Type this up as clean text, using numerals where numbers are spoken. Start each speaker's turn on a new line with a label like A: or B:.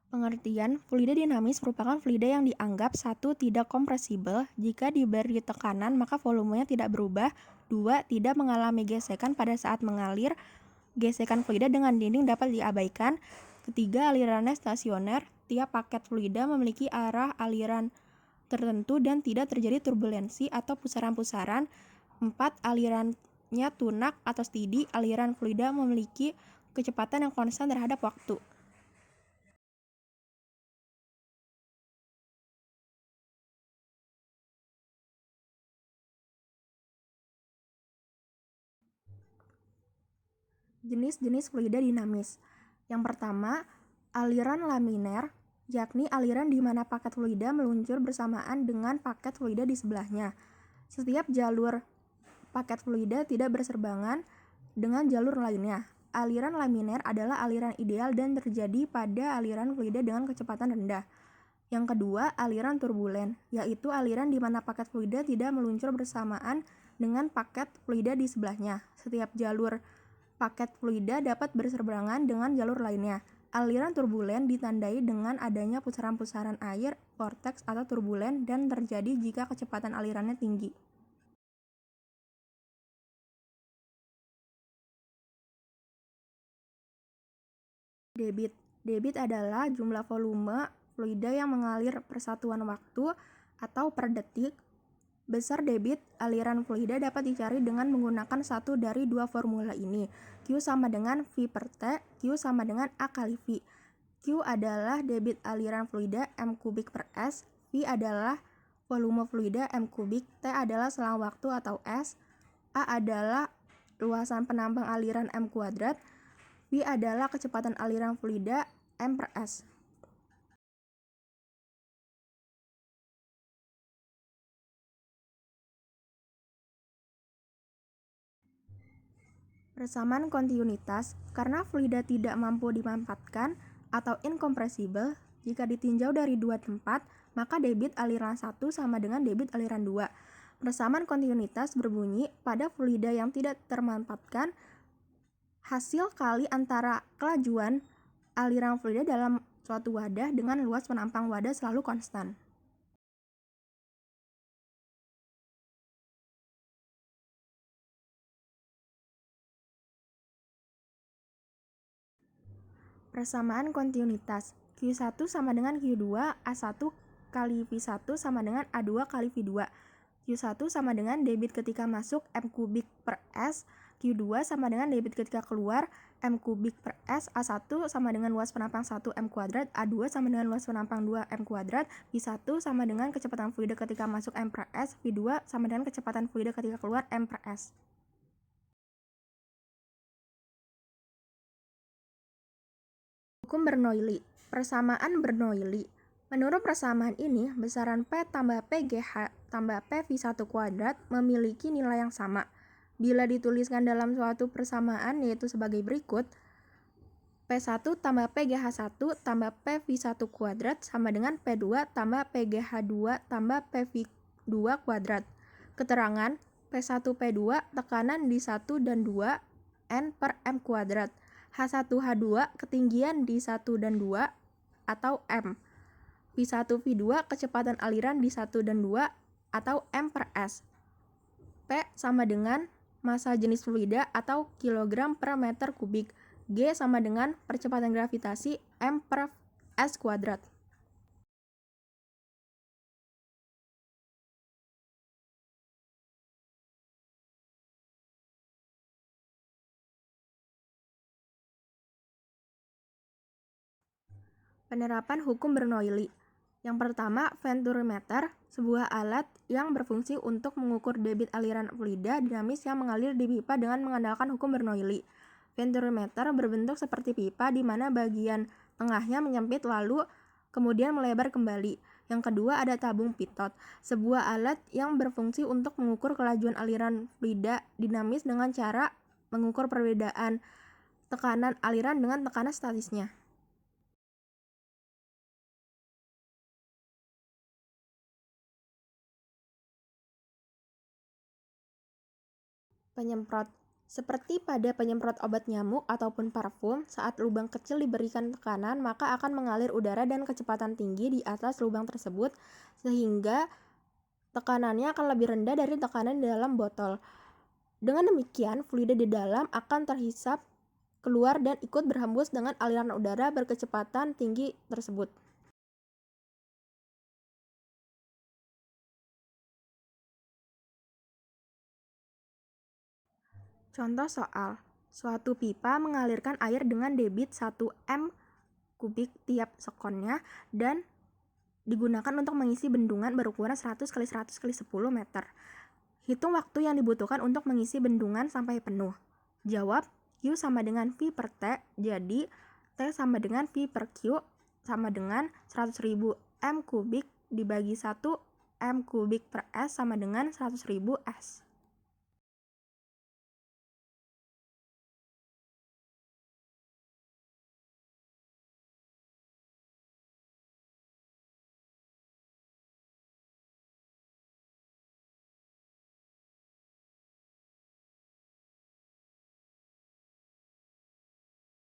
A: Pengertian, fluida dinamis merupakan fluida yang dianggap satu tidak kompresibel jika diberi tekanan maka volumenya tidak berubah, dua tidak mengalami gesekan pada saat mengalir, gesekan fluida dengan dinding dapat diabaikan, ketiga alirannya stasioner, tiap paket fluida memiliki arah aliran tertentu dan tidak terjadi turbulensi atau pusaran-pusaran, empat alirannya tunak atau steady, aliran fluida memiliki kecepatan yang konstan terhadap waktu. Jenis-jenis fluida dinamis. Yang pertama, aliran laminer, yakni aliran di mana paket fluida meluncur bersamaan dengan paket fluida di sebelahnya. Setiap jalur paket fluida tidak berserbangan dengan jalur lainnya. Aliran laminer adalah aliran ideal dan terjadi pada aliran fluida dengan kecepatan rendah. Yang kedua, aliran turbulen, yaitu aliran di mana paket fluida tidak meluncur bersamaan dengan paket fluida di sebelahnya. Setiap jalur paket fluida dapat berseberangan dengan jalur lainnya. Aliran turbulen ditandai dengan adanya pusaran-pusaran air, vortex atau turbulen dan terjadi jika kecepatan alirannya tinggi. Debit. Debit adalah jumlah volume fluida yang mengalir per satuan waktu atau per detik. Besar debit aliran fluida dapat dicari dengan menggunakan satu dari dua formula ini. Q sama dengan V per T, Q sama dengan A kali V. Q adalah debit aliran fluida M kubik per S, V adalah volume fluida M kubik, T adalah selang waktu atau S, A adalah luasan penambang aliran M kuadrat, V adalah kecepatan aliran fluida M per S. Persamaan kontinuitas, karena fluida tidak mampu dimanfaatkan atau incompressible, jika ditinjau dari dua tempat, maka debit aliran 1 sama dengan debit aliran 2. Persamaan kontinuitas berbunyi pada fluida yang tidak termanfaatkan, hasil kali antara kelajuan aliran fluida dalam suatu wadah dengan luas penampang wadah selalu konstan. Persamaan kontinuitas, Q1 sama dengan Q2, A1 kali V1 sama dengan A2 kali V2. Q1 sama dengan debit ketika masuk M kubik per S, Q2 sama dengan debit ketika keluar M kubik per S, A1 sama dengan luas penampang 1 M kuadrat, A2 sama dengan luas penampang 2 M kuadrat, V1 sama dengan kecepatan fluida ketika masuk M per S, V2 sama dengan kecepatan fluida ketika keluar M per S. Hukum Bernoulli. Persamaan Bernoulli. Menurut persamaan ini, besaran P tambah PGH tambah PV1 kuadrat memiliki nilai yang sama. Bila dituliskan dalam suatu persamaan yaitu sebagai berikut, P1 tambah PGH1 tambah PV1 kuadrat sama dengan P2 tambah PGH2 tambah PV2 kuadrat. Keterangan, P1P2 tekanan di 1 dan 2 N per M kuadrat. H1H2 ketinggian di 1 dan 2 atau M. V1V2 kecepatan aliran di 1 dan 2 atau M per S. P sama dengan massa jenis fluida atau kilogram per meter kubik. G sama dengan percepatan gravitasi M per S kuadrat. Penerapan hukum Bernoulli. Yang pertama, venturimeter, sebuah alat yang berfungsi untuk mengukur debit aliran fluida dinamis yang mengalir di pipa dengan mengandalkan hukum Bernoulli. Venturimeter berbentuk seperti pipa di mana bagian tengahnya menyempit lalu kemudian melebar kembali. Yang kedua ada tabung pitot, sebuah alat yang berfungsi untuk mengukur kelajuan aliran fluida dinamis dengan cara mengukur perbedaan tekanan aliran dengan tekanan statisnya. Penyemprot. Seperti pada penyemprot obat nyamuk ataupun parfum, saat lubang kecil diberikan tekanan, maka akan mengalir udara dan kecepatan tinggi di atas lubang tersebut, sehingga tekanannya akan lebih rendah dari tekanan di dalam botol. Dengan demikian, fluida di dalam akan terhisap keluar dan ikut berhembus dengan aliran udara berkecepatan tinggi tersebut. Contoh soal, suatu pipa mengalirkan air dengan debit 1 m kubik tiap sekonnya dan digunakan untuk mengisi bendungan berukuran 100 x 100 x 10 meter. Hitung waktu yang dibutuhkan untuk mengisi bendungan sampai penuh. Jawab, Q sama dengan V per T, jadi T sama dengan V per Q sama dengan 100.000 m kubik dibagi 1 m kubik per S sama dengan 100.000 S.